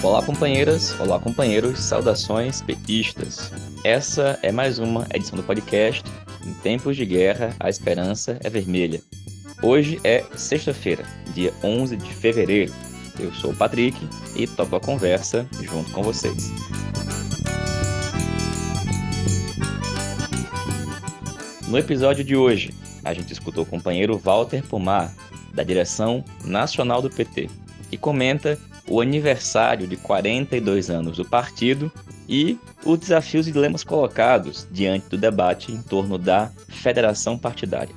Olá, companheiras, olá, companheiros, saudações petistas. Essa é mais uma edição do podcast Em Tempos de Guerra, a Esperança é Vermelha. Hoje é sexta-feira, dia 11 de fevereiro. Eu sou o Patrick e topo a conversa junto com vocês. No episódio de hoje, a gente escutou o companheiro Walter Pomar, da direção nacional do PT, que comenta o aniversário de 42 anos do partido e os desafios e dilemas colocados diante do debate em torno da federação partidária.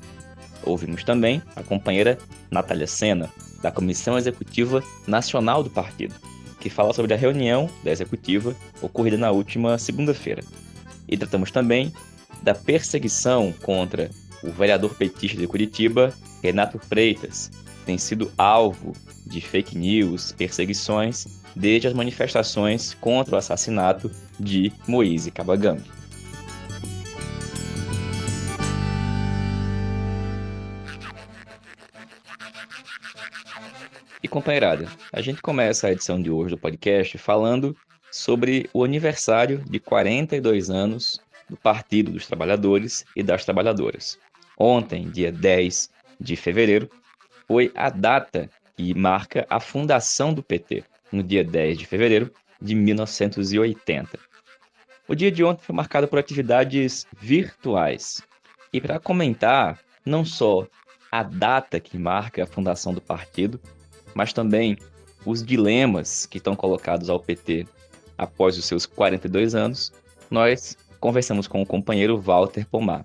Ouvimos também a companheira Natália Sena, da Comissão Executiva Nacional do partido, que fala sobre a reunião da executiva ocorrida na última segunda-feira. E tratamos também da perseguição contra o vereador petista de Curitiba, Renato Freitas, que tem sido alvo de fake news, perseguições, desde as manifestações contra o assassinato de Moise Kabagambe. E companheirada, a gente começa a edição de hoje do podcast falando sobre o aniversário de 42 anos do Partido dos Trabalhadores e das Trabalhadoras. Ontem, dia 10 de fevereiro, foi a data que marca a fundação do PT, no dia 10 de fevereiro de 1980. O dia de ontem foi marcado por atividades virtuais. E para comentar não só a data que marca a fundação do partido, mas também os dilemas que estão colocados ao PT após os seus 42 anos, nós conversamos com o companheiro Walter Pomar,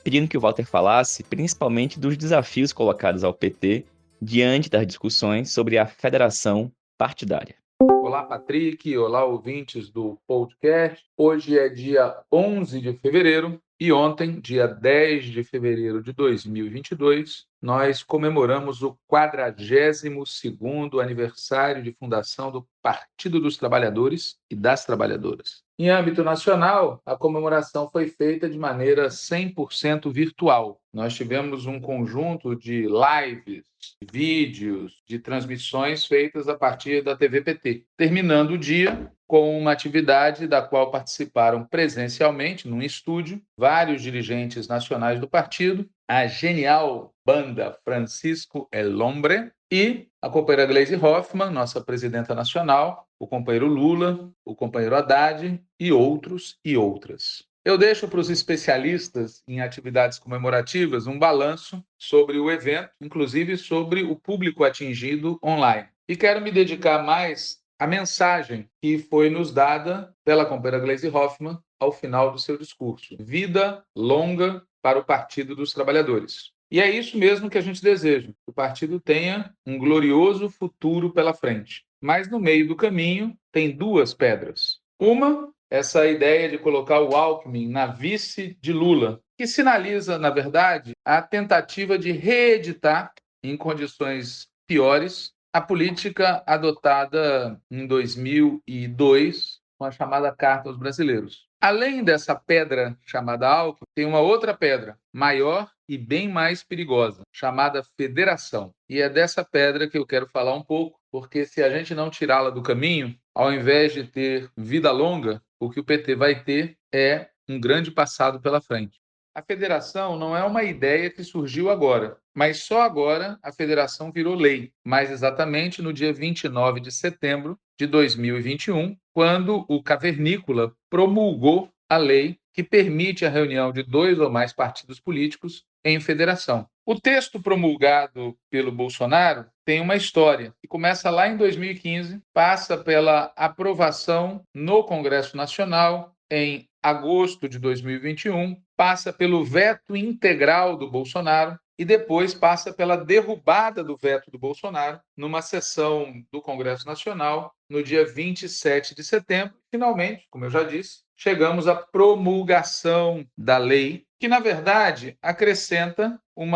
pedindo que o Walter falasse principalmente dos desafios colocados ao PT diante das discussões sobre a federação partidária. Olá, Patrick. Olá, ouvintes do podcast. Hoje é dia 11 de fevereiro e ontem, dia 10 de fevereiro de 2022, nós comemoramos o 42º aniversário de fundação do Partido dos Trabalhadores e das Trabalhadoras. Em âmbito nacional, a comemoração foi feita de maneira 100% virtual. Nós tivemos um conjunto de lives, vídeos, de transmissões feitas a partir da TV PT, terminando o dia com uma atividade da qual participaram presencialmente, num estúdio, vários dirigentes nacionais do partido, a genial banda Francisco El Hombre e a companheira Gleisi Hoffmann, nossa presidenta nacional, o companheiro Lula, o companheiro Haddad e outros e outras. Eu deixo para os especialistas em atividades comemorativas um balanço sobre o evento, inclusive sobre o público atingido online. E quero me dedicar mais à mensagem que foi nos dada pela companheira Gleisi Hoffmann ao final do seu discurso. Vida longa para o Partido dos Trabalhadores. E é isso mesmo que a gente deseja, que o partido tenha um glorioso futuro pela frente. Mas no meio do caminho tem duas pedras. Uma, essa ideia de colocar o Alckmin na vice de Lula, que sinaliza, na verdade, a tentativa de reeditar, em condições piores, a política adotada em 2002, com a chamada Carta aos Brasileiros. Além dessa pedra chamada Alckmin, tem uma outra pedra, maior e bem mais perigosa, chamada federação. E é dessa pedra que eu quero falar um pouco, porque se a gente não tirá-la do caminho, ao invés de ter vida longa, o que o PT vai ter é um grande passado pela frente. A federação não é uma ideia que surgiu agora, mas só agora a federação virou lei, mais exatamente no dia 29 de setembro de 2021, quando o Cavernícola promulgou a lei que permite a reunião de 2 ou mais partidos políticos em federação. O texto promulgado pelo Bolsonaro tem uma história que começa lá em 2015, passa pela aprovação no Congresso Nacional em agosto de 2021, passa pelo veto integral do Bolsonaro e depois passa pela derrubada do veto do Bolsonaro numa sessão do Congresso Nacional no dia 27 de setembro. Finalmente, como eu já disse, chegamos à promulgação da lei, que, na verdade, acrescenta um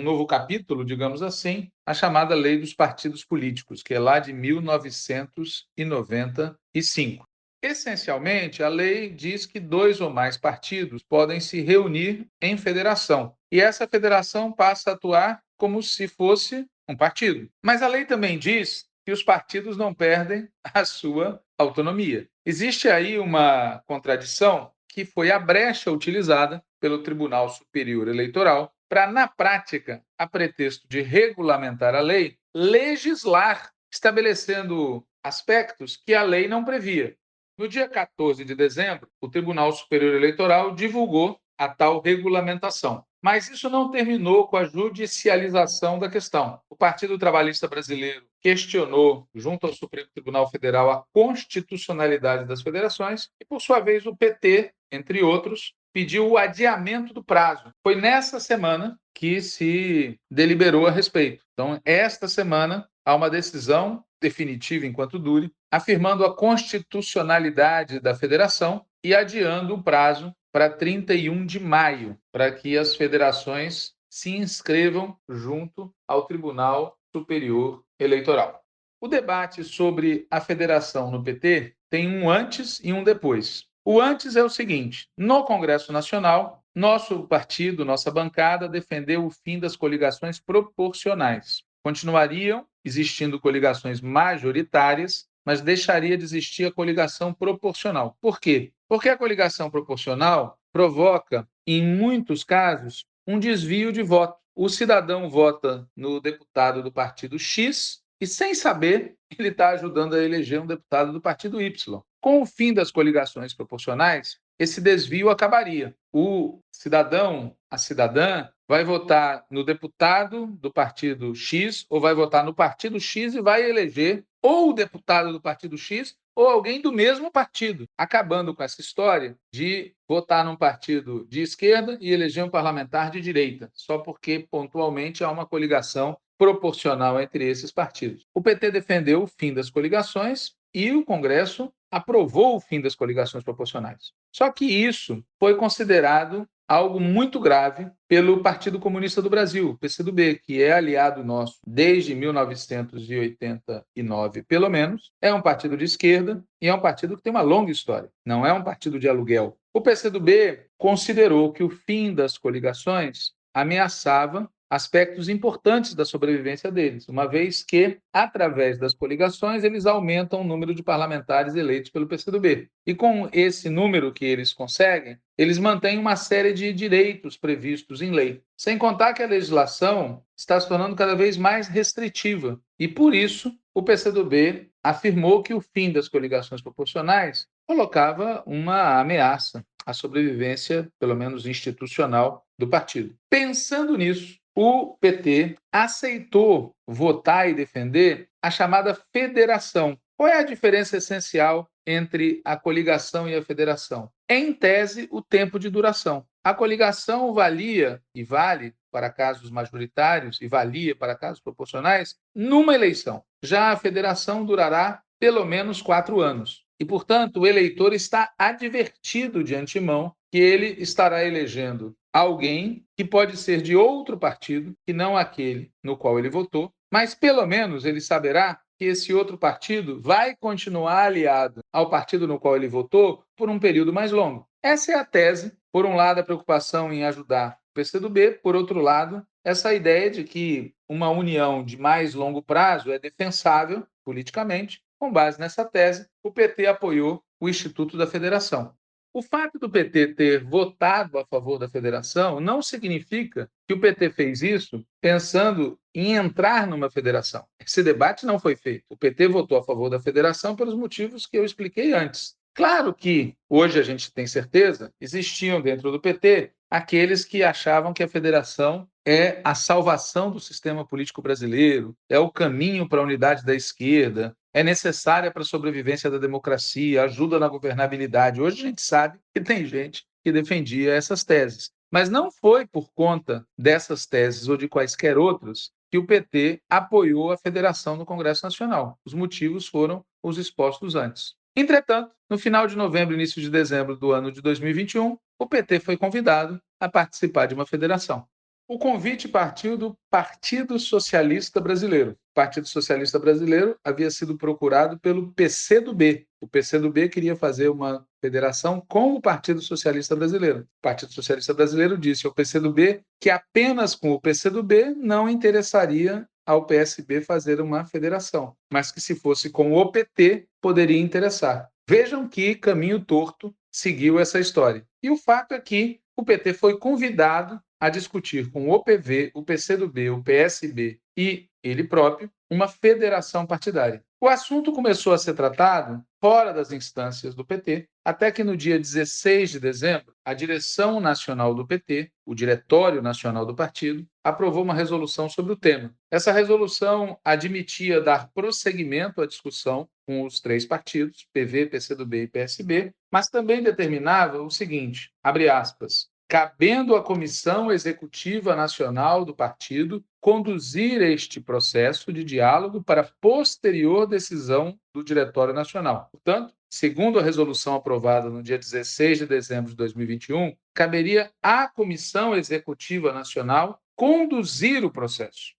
novo capítulo, digamos assim, a chamada Lei dos Partidos Políticos, que é lá de 1995. Essencialmente, a lei diz que 2 ou mais partidos podem se reunir em federação. E essa federação passa a atuar como se fosse um partido. Mas a lei também diz que os partidos não perdem a sua autonomia. Existe aí uma contradição que foi a brecha utilizada pelo Tribunal Superior Eleitoral para, na prática, a pretexto de regulamentar a lei, legislar, estabelecendo aspectos que a lei não previa. No dia 14 de dezembro, o Tribunal Superior Eleitoral divulgou a tal regulamentação. Mas isso não terminou com a judicialização da questão. O Partido Trabalhista Brasileiro questionou, junto ao Supremo Tribunal Federal, a constitucionalidade das federações e, por sua vez, o PT, entre outros, pediu o adiamento do prazo. Foi nessa semana que se deliberou a respeito. Então, esta semana, há uma decisão definitiva, enquanto dure, afirmando a constitucionalidade da federação e adiando o prazo para 31 de maio, para que as federações se inscrevam junto ao Tribunal Superior Eleitoral. O debate sobre a federação no PT tem um antes e um depois. O antes é o seguinte: no Congresso Nacional, nosso partido, nossa bancada, defendeu o fim das coligações proporcionais. Continuariam existindo coligações majoritárias, mas deixaria de existir a coligação proporcional. Por quê? Porque a coligação proporcional provoca, em muitos casos, um desvio de voto. O cidadão vota no deputado do partido X e, sem saber, ele está ajudando a eleger um deputado do partido Y. Com o fim das coligações proporcionais, esse desvio acabaria. O cidadão, a cidadã, vai votar no deputado do partido X ou vai votar no partido X e vai eleger ou o deputado do partido X ou alguém do mesmo partido, acabando com essa história de votar num partido de esquerda e eleger um parlamentar de direita, só porque pontualmente há uma coligação proporcional entre esses partidos. O PT defendeu o fim das coligações e o Congresso aprovou o fim das coligações proporcionais. Só que isso foi considerado algo muito grave pelo Partido Comunista do Brasil, PCdoB, que é aliado nosso desde 1989, pelo menos. É um partido de esquerda e é um partido que tem uma longa história. Não é um partido de aluguel. O PCdoB considerou que o fim das coligações ameaçava aspectos importantes da sobrevivência deles, uma vez que, através das coligações, eles aumentam o número de parlamentares eleitos pelo PCdoB. E com esse número que eles conseguem, eles mantêm uma série de direitos previstos em lei. Sem contar que a legislação está se tornando cada vez mais restritiva. E, por isso, o PCdoB afirmou que o fim das coligações proporcionais colocava uma ameaça à sobrevivência, pelo menos institucional, do partido. Pensando nisso, o PT aceitou votar e defender a chamada federação. Qual é a diferença essencial entre a coligação e a federação? Em tese, o tempo de duração. A coligação valia e vale para casos majoritários e valia para casos proporcionais numa eleição. Já a federação durará pelo menos 4 anos. E, portanto, o eleitor está advertido de antemão que ele estará elegendo alguém que pode ser de outro partido, que não aquele no qual ele votou, mas pelo menos ele saberá que esse outro partido vai continuar aliado ao partido no qual ele votou por um período mais longo. Essa é a tese. Por um lado, a preocupação em ajudar o PCdoB, por outro lado, essa ideia de que uma união de mais longo prazo é defensável politicamente. Com base nessa tese, o PT apoiou o Instituto da Federação. O fato do PT ter votado a favor da federação não significa que o PT fez isso pensando em entrar numa federação. Esse debate não foi feito. O PT votou a favor da federação pelos motivos que eu expliquei antes. Claro que, hoje a gente tem certeza, existiam dentro do PT aqueles que achavam que a federação é a salvação do sistema político brasileiro, é o caminho para a unidade da esquerda, é necessária para a sobrevivência da democracia, ajuda na governabilidade. Hoje a gente sabe que tem gente que defendia essas teses. Mas não foi por conta dessas teses ou de quaisquer outras que o PT apoiou a federação no Congresso Nacional. Os motivos foram os expostos antes. Entretanto, no final de novembro e início de dezembro do ano de 2021, o PT foi convidado a participar de uma federação. O convite partiu do Partido Socialista Brasileiro. O Partido Socialista Brasileiro havia sido procurado pelo PCdoB. O PCdoB queria fazer uma federação com o Partido Socialista Brasileiro. O Partido Socialista Brasileiro disse ao PCdoB que apenas com o PCdoB não interessaria ao PSB fazer uma federação, mas que se fosse com o PT, poderia interessar. Vejam que caminho torto seguiu essa história. E o fato é que o PT foi convidado a discutir com o OPV, o PCdoB, o PSB e ele próprio uma federação partidária. O assunto começou a ser tratado fora das instâncias do PT, até que no dia 16 de dezembro, a direção nacional do PT, o Diretório Nacional do Partido, aprovou uma resolução sobre o tema. Essa resolução admitia dar prosseguimento à discussão com os três partidos, PV, PCdoB e PSB, mas também determinava o seguinte, abre aspas, cabendo à Comissão Executiva Nacional do Partido conduzir este processo de diálogo para posterior decisão do Diretório Nacional. Portanto, segundo a resolução aprovada no dia 16 de dezembro de 2021, caberia à Comissão Executiva Nacional conduzir o processo.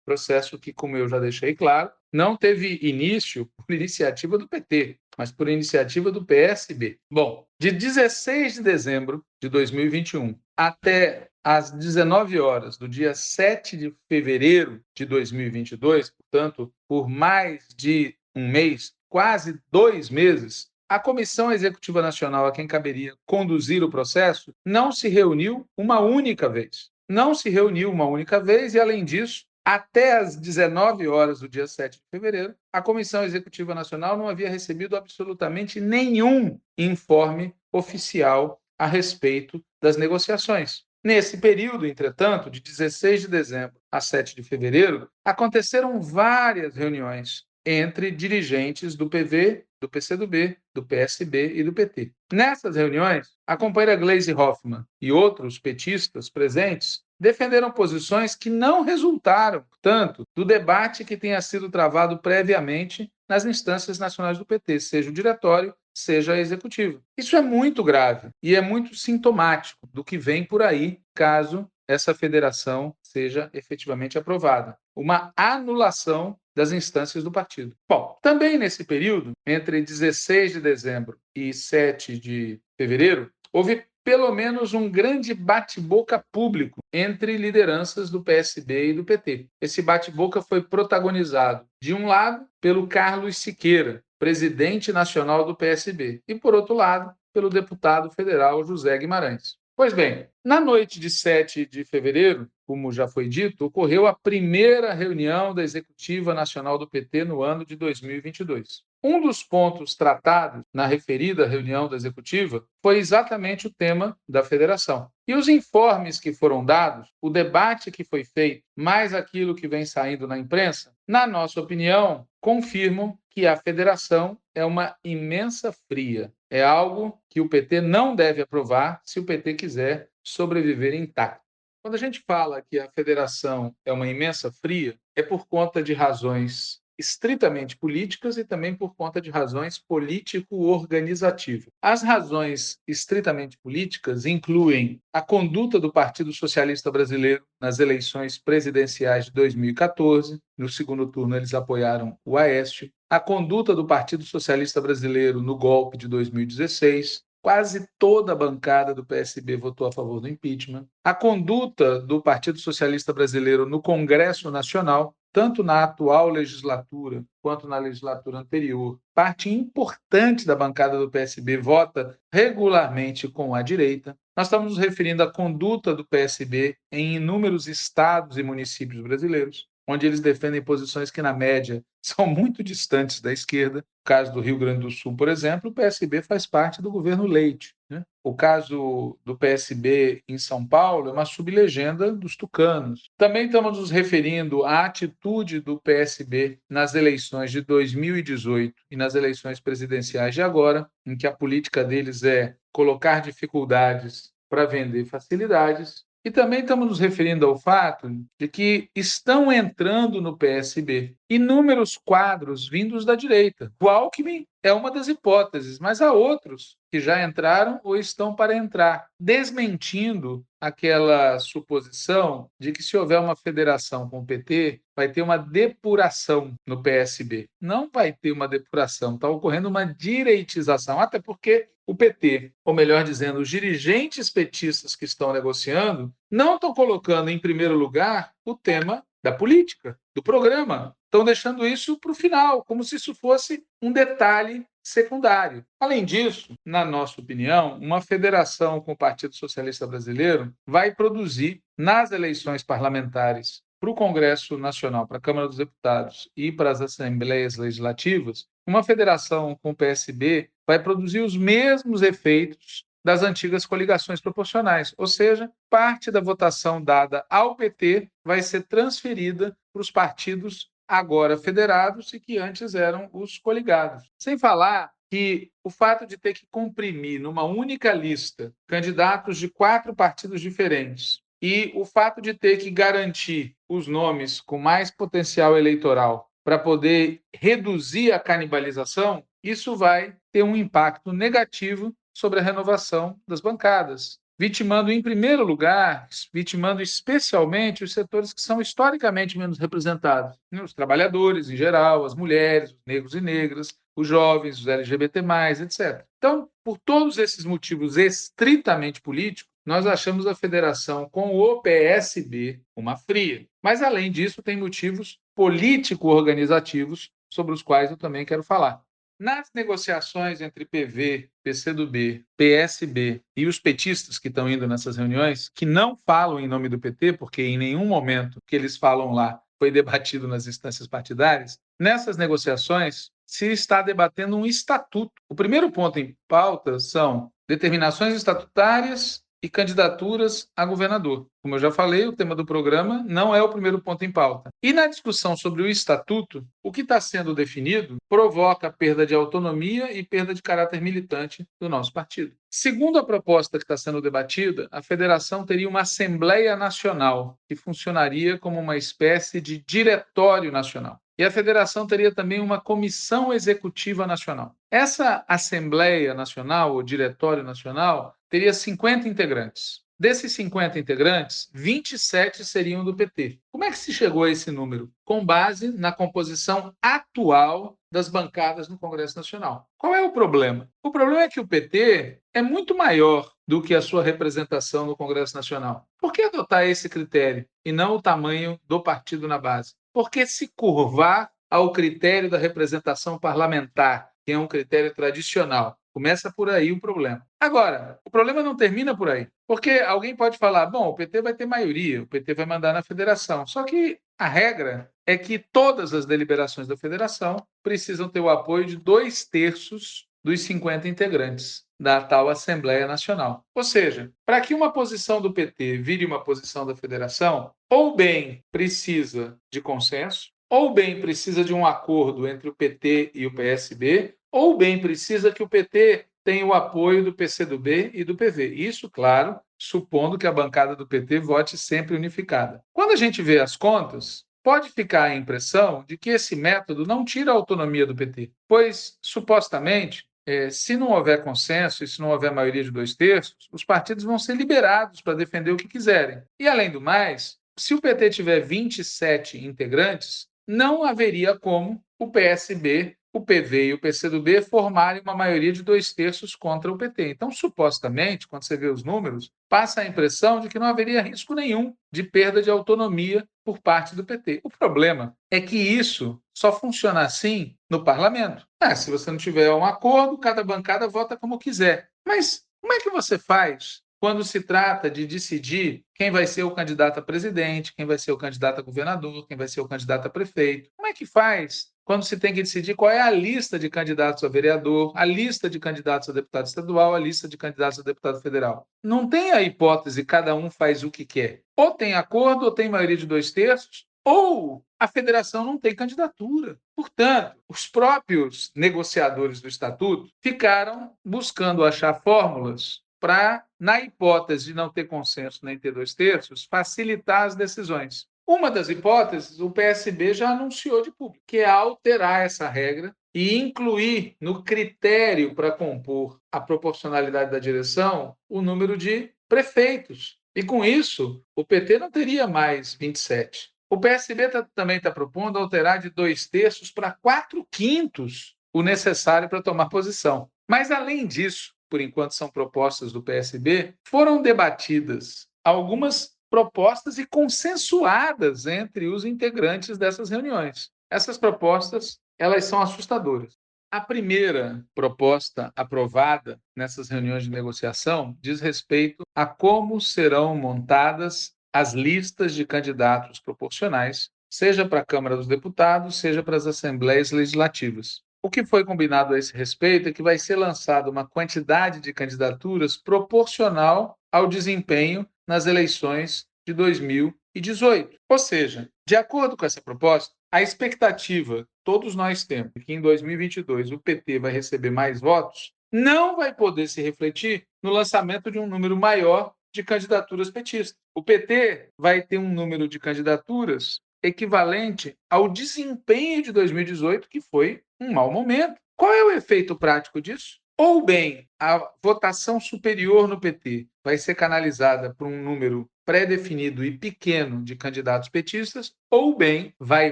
Processo que, como eu já deixei claro, não teve início por iniciativa do PT, mas por iniciativa do PSB. Bom, de 16 de dezembro de 2021 até às 19 horas do dia 7 de fevereiro de 2022, portanto, por mais de um mês, quase 2 meses, a Comissão Executiva Nacional, a quem caberia conduzir o processo, não se reuniu uma única vez. Não se reuniu uma única vez e, além disso, até às 19 horas do dia 7 de fevereiro, a Comissão Executiva Nacional não havia recebido absolutamente nenhum informe oficial a respeito das negociações. Nesse período, entretanto, de 16 de dezembro a 7 de fevereiro, aconteceram várias reuniões entre dirigentes do PV, do PCdoB, do PSB e do PT. Nessas reuniões, a companheira Gleisi Hoffmann e outros petistas presentes defenderam posições que não resultaram, portanto, do debate que tenha sido travado previamente nas instâncias nacionais do PT, seja o diretório, seja a executiva. Isso é muito grave e é muito sintomático do que vem por aí caso essa federação seja efetivamente aprovada. Uma anulação das instâncias do partido. Bom, também nesse período, entre 16 de dezembro e 7 de fevereiro, houve pelo menos um grande bate-boca público entre lideranças do PSB e do PT. Esse bate-boca foi protagonizado, de um lado, pelo Carlos Siqueira, presidente nacional do PSB, e, por outro lado, pelo deputado federal José Guimarães. Pois bem, na noite de 7 de fevereiro, como já foi dito, ocorreu a primeira reunião da Executiva Nacional do PT no ano de 2022. Um dos pontos tratados na referida reunião da Executiva foi exatamente o tema da federação. E os informes que foram dados, o debate que foi feito, mais aquilo que vem saindo na imprensa, na nossa opinião, confirmam que a federação é uma imensa fria. É algo que o PT não deve aprovar se o PT quiser sobreviver intacto. Quando a gente fala que a federação é uma imensa fria, é por conta de razões estritamente políticas e também por conta de razões político-organizativas. As razões estritamente políticas incluem a conduta do Partido Socialista Brasileiro nas eleições presidenciais de 2014. No segundo turno, eles apoiaram o Aécio. A conduta do Partido Socialista Brasileiro no golpe de 2016. Quase toda a bancada do PSB votou a favor do impeachment. A conduta do Partido Socialista Brasileiro no Congresso Nacional, tanto na atual legislatura quanto na legislatura anterior, parte importante da bancada do PSB vota regularmente com a direita. Nós estamos nos referindo à conduta do PSB em inúmeros estados e municípios brasileiros, onde eles defendem posições que, na média, são muito distantes da esquerda. No caso do Rio Grande do Sul, por exemplo, o PSB faz parte do governo Leite. O caso do PSB em São Paulo é uma sublegenda dos tucanos. Também estamos nos referindo à atitude do PSB nas eleições de 2018 e nas eleições presidenciais de agora, em que a política deles é colocar dificuldades para vender facilidades. E também estamos nos referindo ao fato de que estão entrando no PSB inúmeros quadros vindos da direita. O Alckmin é uma das hipóteses, mas há outros que já entraram ou estão para entrar, desmentindo aquela suposição de que se houver uma federação com o PT, vai ter uma depuração no PSB. Não vai ter uma depuração, está ocorrendo uma direitização, até porque o PT, ou melhor dizendo, os dirigentes petistas que estão negociando, não estão colocando em primeiro lugar o tema da política. do programa. Estão deixando isso para o final, como se isso fosse um detalhe secundário. Além disso, na nossa opinião, uma federação com o Partido Socialista Brasileiro vai produzir, nas eleições parlamentares para o Congresso Nacional, para a Câmara dos Deputados e para as Assembleias Legislativas, uma federação com o PSB vai produzir os mesmos efeitos das antigas coligações proporcionais, ou seja, parte da votação dada ao PT vai ser transferida para os partidos agora federados e que antes eram os coligados. Sem falar que o fato de ter que comprimir numa única lista candidatos de 4 partidos diferentes e o fato de ter que garantir os nomes com mais potencial eleitoral para poder reduzir a canibalização, isso vai ter um impacto negativo sobre a renovação das bancadas, vitimando em primeiro lugar, vitimando especialmente os setores que são historicamente menos representados, os trabalhadores em geral, as mulheres, os negros e negras, os jovens, os LGBT+, etc. Então, por todos esses motivos estritamente políticos, nós achamos a federação com o PSB uma fria. Mas, além disso, tem motivos político-organizativos sobre os quais eu também quero falar. Nas negociações entre PV, PCdoB, PSB e os petistas que estão indo nessas reuniões, que não falam em nome do PT, porque em nenhum momento que eles falam lá foi debatido nas instâncias partidárias, nessas negociações se está debatendo um estatuto. O primeiro ponto em pauta são determinações estatutárias e candidaturas a governador. Como eu já falei, o tema do programa não é o primeiro ponto em pauta. E na discussão sobre o estatuto, o que está sendo definido provoca perda de autonomia e perda de caráter militante do nosso partido. Segundo a proposta que está sendo debatida, a federação teria uma Assembleia Nacional, que funcionaria como uma espécie de diretório nacional. E a federação teria também uma comissão executiva nacional. Essa Assembleia Nacional, ou Diretório Nacional, teria 50 integrantes. Desses 50 integrantes, 27 seriam do PT. Como é que se chegou a esse número? Com base na composição atual das bancadas no Congresso Nacional. Qual é o problema? O problema é que o PT é muito maior do que a sua representação no Congresso Nacional. Por que adotar esse critério e não o tamanho do partido na base? Por que se curvar ao critério da representação parlamentar, que é um critério tradicional? Começa por aí o problema. Agora, o problema não termina por aí, porque alguém pode falar, bom, o PT vai ter maioria, o PT vai mandar na federação. Só que a regra é que todas as deliberações da federação precisam ter o apoio de 2/3 dos 50 integrantes da tal Assembleia Nacional. Ou seja, para que uma posição do PT vire uma posição da federação, ou bem precisa de consenso, ou bem precisa de um acordo entre o PT e o PSB, ou bem precisa que o PT tenha o apoio do PCdoB e do PV. Isso, claro, supondo que a bancada do PT vote sempre unificada. Quando a gente vê as contas, pode ficar a impressão de que esse método não tira a autonomia do PT, pois, supostamente, se não houver consenso e se não houver maioria de 2/3, os partidos vão ser liberados para defender o que quiserem. E, além do mais, se o PT tiver 27 integrantes, não haveria como o PSB, o PV e o PCdoB formarem uma maioria de 2/3 contra o PT. Então, supostamente, quando você vê os números, passa a impressão de que não haveria risco nenhum de perda de autonomia por parte do PT. O problema é que isso só funciona assim no parlamento. Se você não tiver um acordo, cada bancada vota como quiser. Mas como é que você faz quando se trata de decidir quem vai ser o candidato a presidente, quem vai ser o candidato a governador, quem vai ser o candidato a prefeito? Como é que faz quando se tem que decidir qual é a lista de candidatos a vereador, a lista de candidatos a deputado estadual, a lista de candidatos a deputado federal? Não tem a hipótese, cada um faz o que quer. Ou tem acordo, ou tem maioria de 2/3, ou a federação não tem candidatura. Portanto, os próprios negociadores do estatuto ficaram buscando achar fórmulas para, na hipótese de não ter consenso nem ter 2/3, facilitar as decisões. Uma das hipóteses, o PSB já anunciou de público, que é alterar essa regra e incluir no critério para compor a proporcionalidade da direção o número de prefeitos. E com isso, o PT não teria mais 27. O PSB também está propondo alterar de 2/3 para 4/5 o necessário para tomar posição. Mas, além disso, por enquanto são propostas do PSB, foram debatidas algumas propostas e consensuadas entre os integrantes dessas reuniões. Essas propostas, elas são assustadoras. A primeira proposta aprovada nessas reuniões de negociação diz respeito a como serão montadas as listas de candidatos proporcionais, seja para a Câmara dos Deputados, seja para as Assembleias Legislativas. O que foi combinado a esse respeito é que vai ser lançada uma quantidade de candidaturas proporcional ao desempenho nas eleições de 2018. Ou seja, de acordo com essa proposta, a expectativa que todos nós temos que em 2022 o PT vai receber mais votos não vai poder se refletir no lançamento de um número maior de candidaturas petistas. O PT vai ter um número de candidaturas equivalente ao desempenho de 2018, que foi um mau momento. Qual é o efeito prático disso? Ou bem, a votação superior no PT vai ser canalizada por um número pré-definido e pequeno de candidatos petistas, ou bem, vai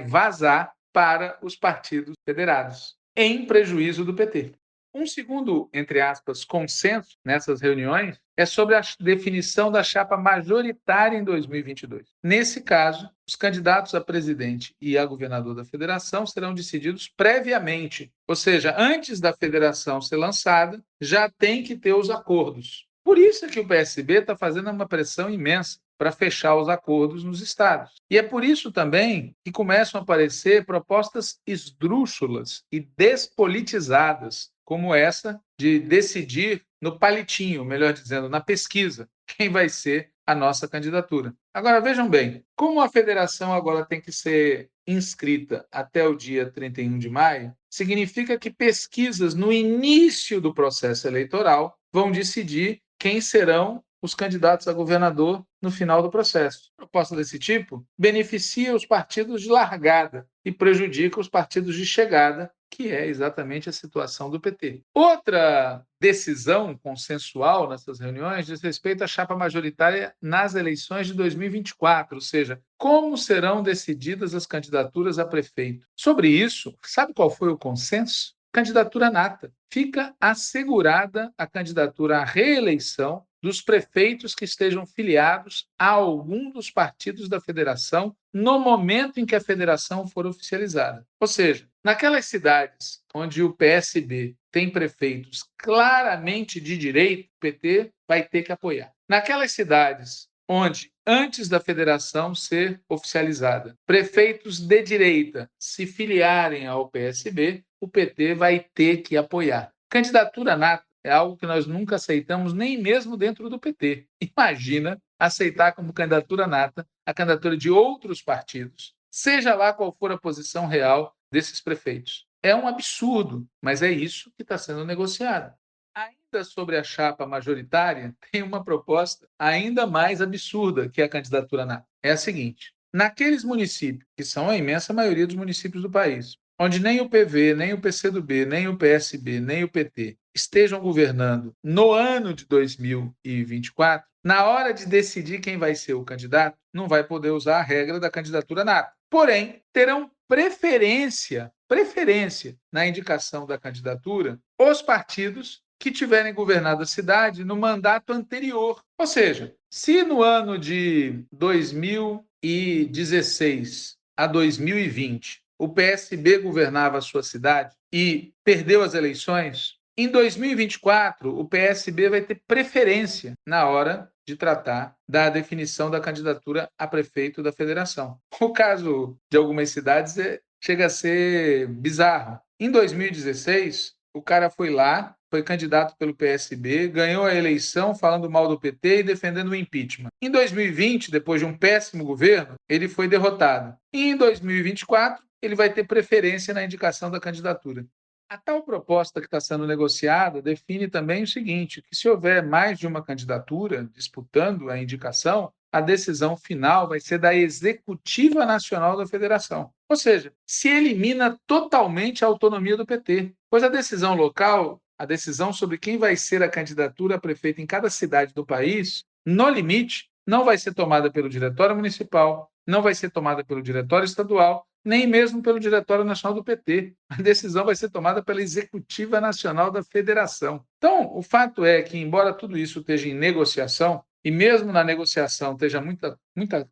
vazar para os partidos federados, em prejuízo do PT. Um segundo, entre aspas, consenso nessas reuniões é sobre a definição da chapa majoritária em 2022. Nesse caso, os candidatos a presidente e a governador da federação serão decididos previamente, ou seja, antes da federação ser lançada, já tem que ter os acordos. Por isso é que o PSB está fazendo uma pressão imensa para fechar os acordos nos estados. E é por isso também que começam a aparecer propostas esdrúxulas e despolitizadas, como essa de decidir no palitinho, melhor dizendo, na pesquisa, quem vai ser a nossa candidatura. Agora, vejam bem, como a federação agora tem que ser inscrita até o dia 31 de maio, significa que pesquisas no início do processo eleitoral vão decidir quem serão os candidatos a governador no final do processo. Proposta desse tipo beneficia os partidos de largada e prejudica os partidos de chegada, que é exatamente a situação do PT. Outra decisão consensual nessas reuniões diz respeito à chapa majoritária nas eleições de 2024, ou seja, como serão decididas as candidaturas a prefeito. Sobre isso, sabe qual foi o consenso? Candidatura nata. Fica assegurada a candidatura à reeleição dos prefeitos que estejam filiados a algum dos partidos da federação no momento em que a federação for oficializada. Ou seja, naquelas cidades onde o PSB tem prefeitos claramente de direita, o PT vai ter que apoiar. Naquelas cidades onde, antes da federação ser oficializada, prefeitos de direita se filiarem ao PSB, o PT vai ter que apoiar. Candidatura nata é algo que nós nunca aceitamos, nem mesmo dentro do PT. Imagina aceitar como candidatura nata a candidatura de outros partidos, seja lá qual for a posição real desses prefeitos. É um absurdo, mas é isso que está sendo negociado. Ainda sobre a chapa majoritária, tem uma proposta ainda mais absurda que a candidatura nata. É a seguinte: naqueles municípios, que são a imensa maioria dos municípios do país, onde nem o PV, nem o PCdoB, nem o PSB, nem o PT estejam governando no ano de 2024, na hora de decidir quem vai ser o candidato, não vai poder usar a regra da candidatura nata. Porém, terão preferência na indicação da candidatura os partidos que tiverem governado a cidade no mandato anterior. Ou seja, se no ano de 2016 a 2020 o PSB governava a sua cidade e perdeu as eleições, em 2024 o PSB vai ter preferência na hora de tratar da definição da candidatura a prefeito da federação. O caso de algumas cidades chega a ser bizarro. Em 2016, o cara foi lá, foi candidato pelo PSB, ganhou a eleição falando mal do PT e defendendo o impeachment. Em 2020, depois de um péssimo governo, ele foi derrotado. E em 2024, ele vai ter preferência na indicação da candidatura. A tal proposta que está sendo negociada define também o seguinte, que se houver mais de uma candidatura disputando a indicação, a decisão final vai ser da Executiva Nacional da Federação. Ou seja, se elimina totalmente a autonomia do PT, pois a decisão local, a decisão sobre quem vai ser a candidatura a prefeito em cada cidade do país, no limite, não vai ser tomada pelo Diretório Municipal, não vai ser tomada pelo Diretório Estadual, nem mesmo pelo Diretório Nacional do PT. A decisão vai ser tomada pela Executiva Nacional da Federação. Então, o fato é que, embora tudo isso esteja em negociação, e mesmo na negociação esteja muita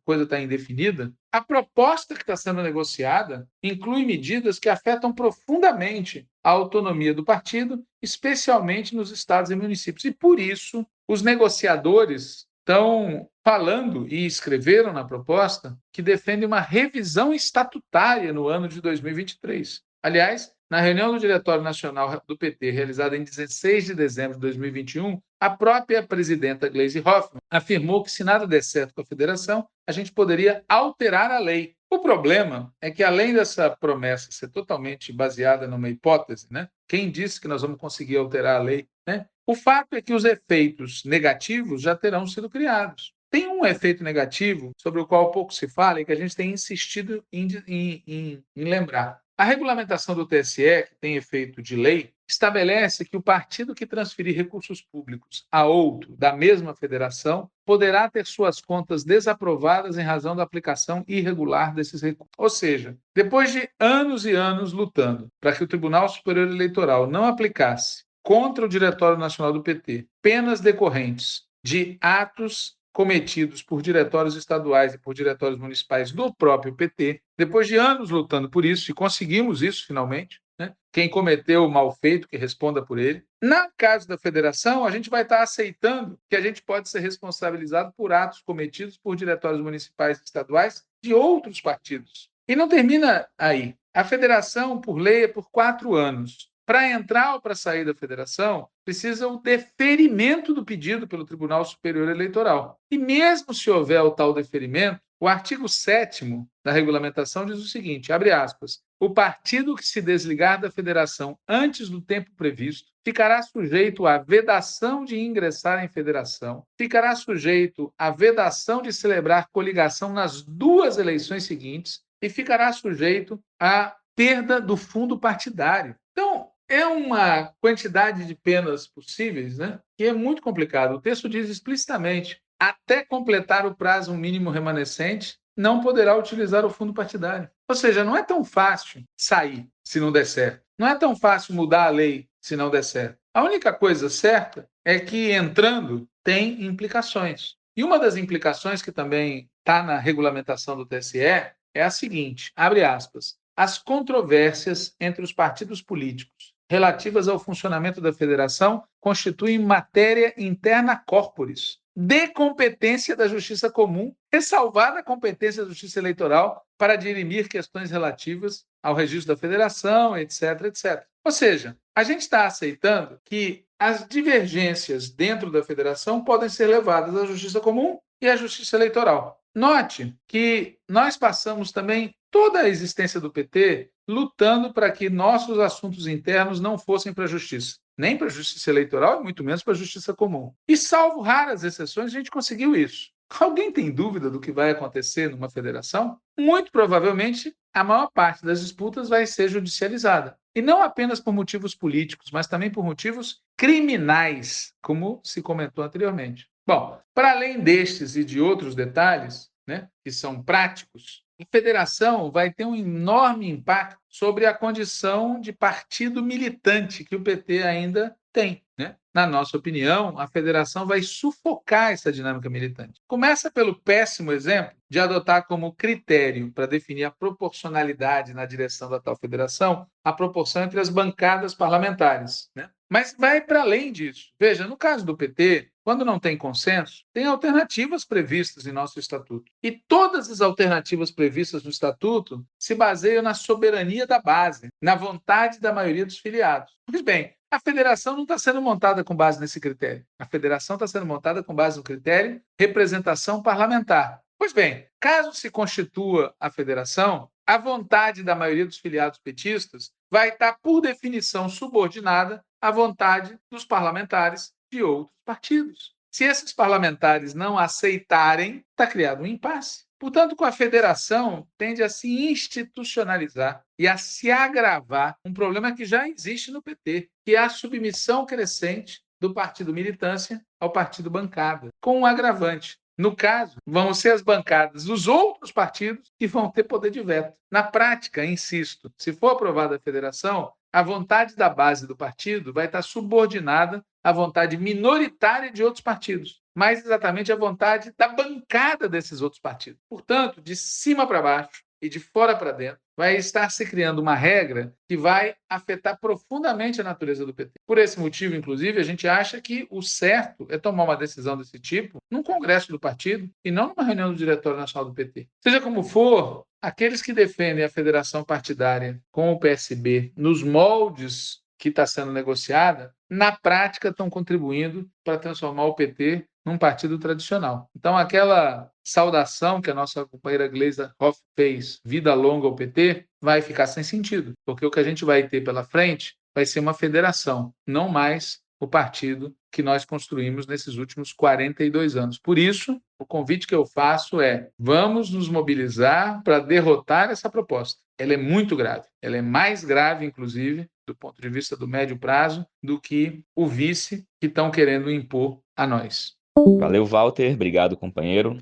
coisa está indefinida, a proposta que está sendo negociada inclui medidas que afetam profundamente a autonomia do partido, especialmente nos estados e municípios. E por isso, os negociadores estão falando e escreveram na proposta que defendem uma revisão estatutária no ano de 2023. Aliás, na reunião do Diretório Nacional do PT, realizada em 16 de dezembro de 2021, a própria presidenta Gleisi Hoffmann afirmou que, se nada der certo com a federação, a gente poderia alterar a lei. O problema é que, além dessa promessa ser totalmente baseada numa hipótese, né? Quem disse que nós vamos conseguir alterar a lei? Né? O fato é que os efeitos negativos já terão sido criados. Tem um efeito negativo sobre o qual pouco se fala e que a gente tem insistido em lembrar. A regulamentação do TSE, que tem efeito de lei, estabelece que o partido que transferir recursos públicos a outro da mesma federação poderá ter suas contas desaprovadas em razão da aplicação irregular desses recursos. Ou seja, depois de anos e anos lutando para que o Tribunal Superior Eleitoral não aplicasse contra o Diretório Nacional do PT penas decorrentes de atos cometidos por diretórios estaduais e por diretórios municipais do próprio PT, depois de anos lutando por isso, e conseguimos isso finalmente, né? Quem cometeu o mal feito, que responda por ele. No caso da federação, a gente vai estar aceitando que a gente pode ser responsabilizado por atos cometidos por diretórios municipais e estaduais de outros partidos. E não termina aí. A federação, por lei, é por 4 anos. Para entrar ou para sair da federação, precisa o deferimento do pedido pelo Tribunal Superior Eleitoral. E mesmo se houver o tal deferimento, o artigo 7º da regulamentação diz o seguinte, abre aspas, o partido que se desligar da federação antes do tempo previsto ficará sujeito à vedação de ingressar em federação, ficará sujeito à vedação de celebrar coligação nas 2 eleições seguintes e ficará sujeito à perda do fundo partidário. Então, é uma quantidade de penas possíveis, né, que é muito complicado. O texto diz explicitamente, até completar o prazo mínimo remanescente, não poderá utilizar o fundo partidário. Ou seja, não é tão fácil sair se não der certo. Não é tão fácil mudar a lei se não der certo. A única coisa certa é que entrando tem implicações. E uma das implicações que também está na regulamentação do TSE é a seguinte, abre aspas, as controvérsias entre os partidos políticos relativas ao funcionamento da federação constituem matéria interna corporis, de competência da Justiça Comum, ressalvada a competência da Justiça Eleitoral para dirimir questões relativas ao registro da federação, etc, etc. Ou seja, a gente está aceitando que as divergências dentro da federação podem ser levadas à Justiça Comum e à Justiça Eleitoral. Note que nós passamos também toda a existência do PT lutando para que nossos assuntos internos não fossem para a Justiça, nem para a Justiça Eleitoral e muito menos para a Justiça Comum. E salvo raras exceções, a gente conseguiu isso. Alguém tem dúvida do que vai acontecer numa federação? Muito provavelmente, a maior parte das disputas vai ser judicializada. E não apenas por motivos políticos, mas também por motivos criminais, como se comentou anteriormente. Bom, para além destes e de outros detalhes, né, que são práticos, a federação vai ter um enorme impacto sobre a condição de partido militante que o PT ainda tem, né? Na nossa opinião, a federação vai sufocar essa dinâmica militante. Começa pelo péssimo exemplo de adotar como critério para definir a proporcionalidade na direção da tal federação a proporção entre as bancadas parlamentares, né? Mas vai para além disso. Veja, no caso do PT, quando não tem consenso, tem alternativas previstas em nosso estatuto. E todas as alternativas previstas no estatuto se baseiam na soberania da base, na vontade da maioria dos filiados. Pois bem, a federação não está sendo montada com base nesse critério. A federação está sendo montada com base no critério representação parlamentar. Pois bem, caso se constitua a federação, a vontade da maioria dos filiados petistas vai estar, por definição, subordinada à vontade dos parlamentares de outros partidos. Se esses parlamentares não aceitarem, está criado um impasse. Portanto, com a federação, tende a se institucionalizar e a se agravar um problema que já existe no PT, que é a submissão crescente do partido militância ao partido bancada, com um agravante. No caso, vão ser as bancadas dos outros partidos que vão ter poder de veto. Na prática, insisto, se for aprovada a federação, a vontade da base do partido vai estar subordinada a vontade minoritária de outros partidos, mais exatamente a vontade da bancada desses outros partidos. Portanto, de cima para baixo e de fora para dentro, vai estar se criando uma regra que vai afetar profundamente a natureza do PT. Por esse motivo, inclusive, a gente acha que o certo é tomar uma decisão desse tipo num congresso do partido e não numa reunião do Diretório Nacional do PT. Seja como for, aqueles que defendem a federação partidária com o PSB nos moldes que está sendo negociada, na prática estão contribuindo para transformar o PT num partido tradicional. Então, aquela saudação que a nossa companheira Gleisa Hoff fez, vida longa ao PT, vai ficar sem sentido, porque o que a gente vai ter pela frente vai ser uma federação, não mais o partido que nós construímos nesses últimos 42 anos. Por isso, o convite que eu faço é: vamos nos mobilizar para derrotar essa proposta. Ela é muito grave. Ela é mais grave, inclusive, do ponto de vista do médio prazo, do que o vice que estão querendo impor a nós. Valeu, Walter. Obrigado, companheiro.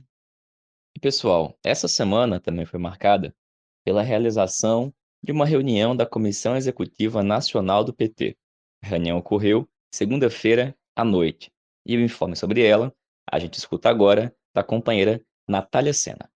E, pessoal, essa semana também foi marcada pela realização de uma reunião da Comissão Executiva Nacional do PT. A reunião ocorreu segunda-feira à noite. E o informe sobre ela a gente escuta agora da companheira Natália Sena.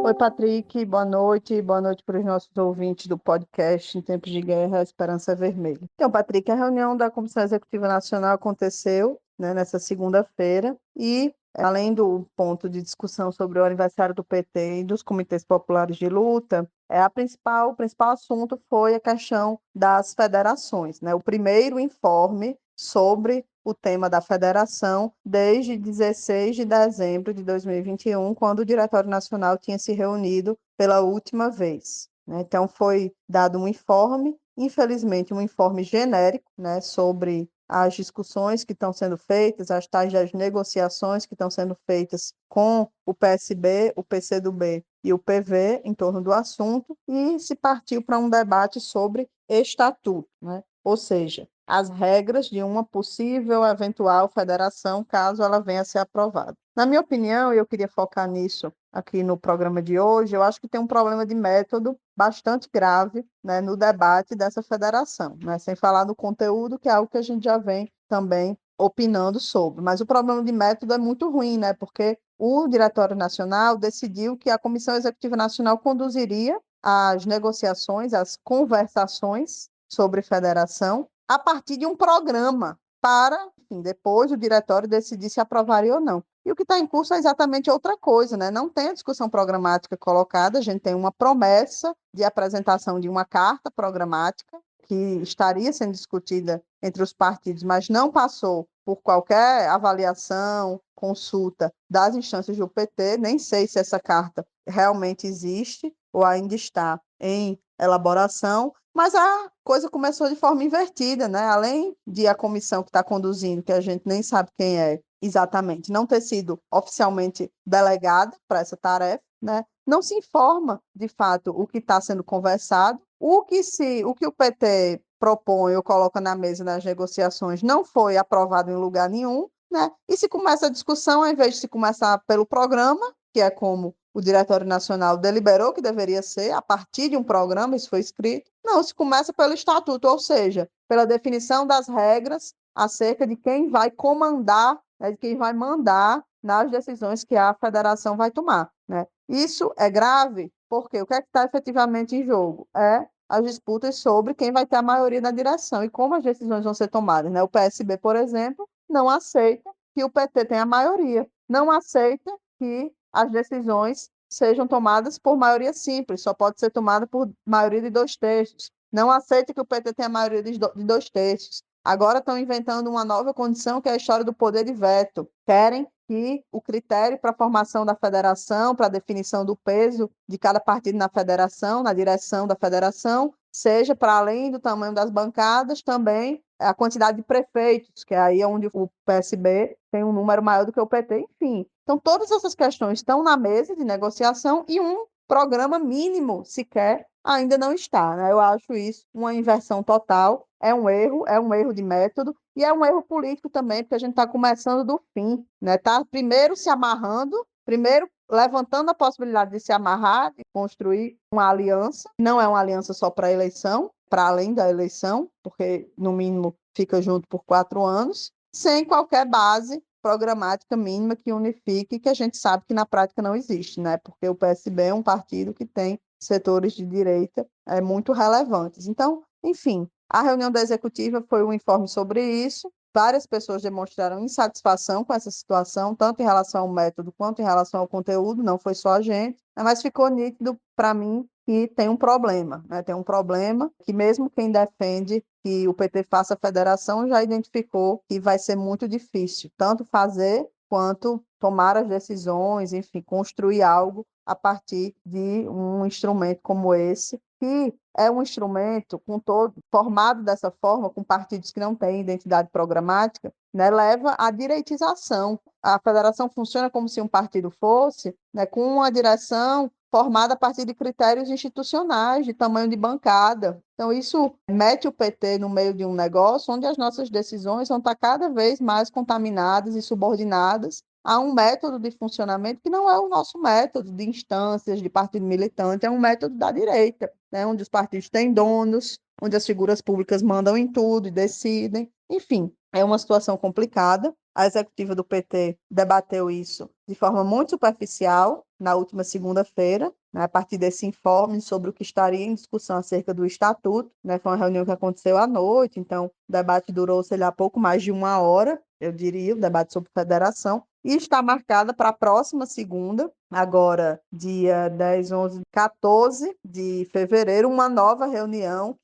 Oi, Patrick, boa noite para os nossos ouvintes do podcast Em Tempos de Guerra, a Esperança é Vermelha. Então, Patrick, a reunião da Comissão Executiva Nacional aconteceu, né, nessa segunda-feira e, além do ponto de discussão sobre o aniversário do PT e dos comitês populares de luta, o principal assunto foi a questão das federações, né? O primeiro informe sobre o tema da federação desde 16 de dezembro de 2021, quando o Diretório Nacional tinha se reunido pela última vez, né? Então, foi dado um informe, infelizmente, um informe genérico, né, sobre as discussões que estão sendo feitas, as tais das negociações que estão sendo feitas com o PSB, o PCdoB e o PV em torno do assunto, e se partiu para um debate sobre estatuto, né? Ou seja, as regras de uma possível eventual federação, caso ela venha a ser aprovada. Na minha opinião, e eu queria focar nisso aqui no programa de hoje, eu acho que tem um problema de método bastante grave, né, no debate dessa federação, né, sem falar do conteúdo, que é algo que a gente já vem também opinando sobre. Mas o problema de método é muito ruim, né, porque o Diretório Nacional decidiu que a Comissão Executiva Nacional conduziria as negociações, as conversações sobre federação, a partir de um programa para, enfim, depois o diretório decidir se aprovaria ou não. E o que está em curso é exatamente outra coisa, né? Não tem a discussão programática colocada, a gente tem uma promessa de apresentação de uma carta programática que estaria sendo discutida entre os partidos, mas não passou por qualquer avaliação, consulta das instâncias do PT, nem sei se essa carta realmente existe ou ainda está em elaboração, mas a coisa começou de forma invertida, né? Além de a comissão que está conduzindo, que a gente nem sabe quem é exatamente, não ter sido oficialmente delegada para essa tarefa, né? Não se informa, de fato, o que está sendo conversado, o que o PT propõe ou coloca na mesa nas negociações não foi aprovado em lugar nenhum, né? E se começa a discussão, ao invés de se começar pelo programa, que é como o Diretório Nacional deliberou que deveria ser, a partir de um programa, isso foi escrito, não, se começa pelo estatuto, ou seja, pela definição das regras acerca de quem vai comandar, né, de quem vai mandar nas decisões que a federação vai tomar, né? Isso é grave, porque o que é que está efetivamente em jogo? É as disputas sobre quem vai ter a maioria na direção e como as decisões vão ser tomadas, né? O PSB, por exemplo, não aceita que o PT tenha a maioria, não aceita que as decisões sejam tomadas por maioria simples, só pode ser tomada por maioria de 2/3. Não aceita que o PT tenha a maioria de 2/3. Agora estão inventando uma nova condição, que é a história do poder de veto. Querem que o critério para a formação da federação, para a definição do peso de cada partido na federação, na direção da federação, seja, para além do tamanho das bancadas, também a quantidade de prefeitos, que aí é onde o PSB tem um número maior do que o PT, enfim. Então, todas essas questões estão na mesa de negociação e um programa mínimo sequer ainda não está, né? Eu acho isso uma inversão total, é um erro de método e é um erro político também, porque a gente está começando do fim, né? Tá primeiro se amarrando, primeiro levantando a possibilidade de se amarrar, de construir uma aliança, não é uma aliança só para a eleição, para além da eleição, porque no mínimo fica junto por 4 anos, sem qualquer base programática mínima que unifique, que a gente sabe que na prática não existe, né? Porque o PSB é um partido que tem setores de direita muito relevantes. Então, enfim, a reunião da executiva foi um informe sobre isso. Várias pessoas demonstraram insatisfação com essa situação, tanto em relação ao método quanto em relação ao conteúdo, não foi só a gente, mas ficou nítido para mim que tem um problema, né? Tem um problema que mesmo quem defende que o PT faça a federação já identificou que vai ser muito difícil, tanto fazer quanto tomar as decisões, enfim, construir algo a partir de um instrumento como esse, que é um instrumento com todo formado dessa forma, com partidos que não têm identidade programática, né, leva à direitização. A federação funciona como se um partido fosse, né, com uma direção formada a partir de critérios institucionais, de tamanho de bancada. Então, isso mete o PT no meio de um negócio onde as nossas decisões vão estar cada vez mais contaminadas e subordinadas a um método de funcionamento que não é o nosso método de instâncias, de partido militante, é um método da direita, né, onde os partidos têm donos, onde as figuras públicas mandam em tudo e decidem. Enfim, é uma situação complicada. A executiva do PT debateu isso de forma muito superficial na última segunda-feira, né, a partir desse informe sobre o que estaria em discussão acerca do estatuto. Né, foi uma reunião que aconteceu à noite, então o debate durou, sei lá, pouco mais de 1 hora, eu diria, o debate sobre federação, e está marcada para a próxima segunda, agora dia 10, 11, 14 de fevereiro, uma nova reunião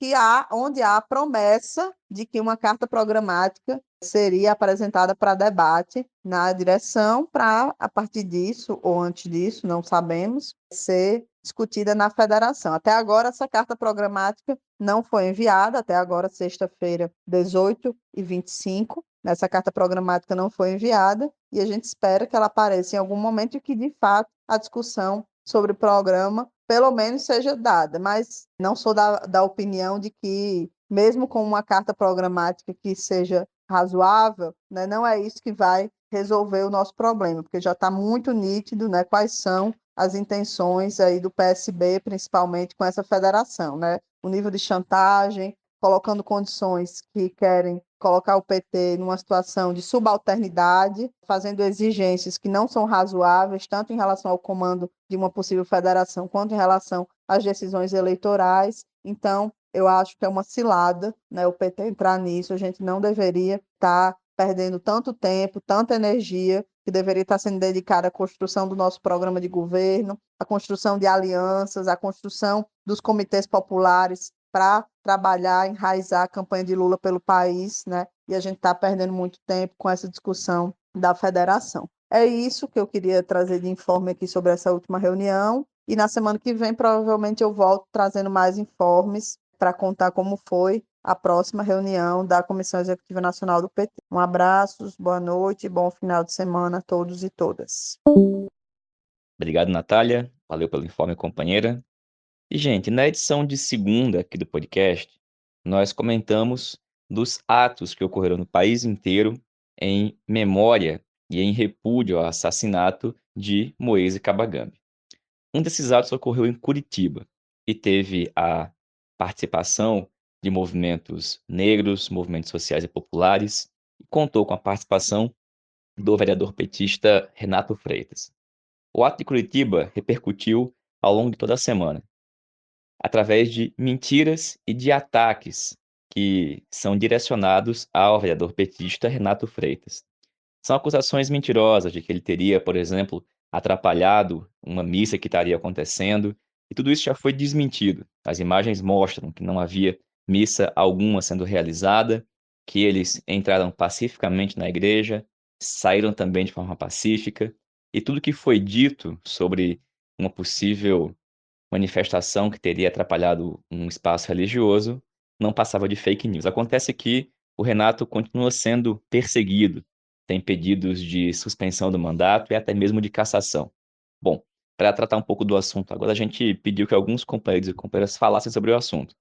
onde há a promessa de que uma carta programática seria apresentada para debate na direção para, a partir disso, ou antes disso, não sabemos, ser discutida na federação. Até agora, essa carta programática não foi enviada, até agora, sexta-feira, 18h25, essa carta programática não foi enviada, e a gente espera que ela apareça em algum momento e que, de fato, a discussão sobre o programa, pelo menos, seja dada. Mas não sou da opinião de que, mesmo com uma carta programática que seja razoável, né, não é isso que vai resolver o nosso problema, porque já está muito nítido, né, quais são as intenções aí do PSB, principalmente com essa federação, né? O nível de chantagem, colocando condições que querem colocar o PT numa situação de subalternidade, fazendo exigências que não são razoáveis, tanto em relação ao comando de uma possível federação, quanto em relação às decisões eleitorais. Então, eu acho que é uma cilada, né, o PT entrar nisso. A gente não deveria estar perdendo tanto tempo, tanta energia, que deveria estar sendo dedicada à construção do nosso programa de governo, à construção de alianças, à construção dos comitês populares para trabalhar, enraizar a campanha de Lula pelo país, né? E a gente está perdendo muito tempo com essa discussão da federação. É isso que eu queria trazer de informe aqui sobre essa última reunião. E na semana que vem, provavelmente, eu volto trazendo mais informes para contar como foi a próxima reunião da Comissão Executiva Nacional do PT. Um abraço, boa noite, bom final de semana a todos e todas. Obrigado, Natália. Valeu pelo informe, companheira. E, gente, na edição de segunda aqui do podcast, nós comentamos dos atos que ocorreram no país inteiro em memória e em repúdio ao assassinato de Moise Kabagambe. Um desses atos ocorreu em Curitiba e teve a participação de movimentos negros, movimentos sociais e populares, e contou com a participação do vereador petista Renato Freitas. O ato de Curitiba repercutiu ao longo de toda a semana, através de mentiras e de ataques que são direcionados ao vereador petista Renato Freitas. São acusações mentirosas de que ele teria, por exemplo, atrapalhado uma missa que estaria acontecendo, e tudo isso já foi desmentido. As imagens mostram que não havia missa alguma sendo realizada, que eles entraram pacificamente na igreja, saíram também de forma pacífica, e tudo que foi dito sobre uma possível manifestação que teria atrapalhado um espaço religioso não passava de fake news. Acontece que o Renato continua sendo perseguido, tem pedidos de suspensão do mandato e até mesmo de cassação. Bom, para tratar um pouco do assunto, agora a gente pediu que alguns companheiros e companheiras falassem sobre o assunto.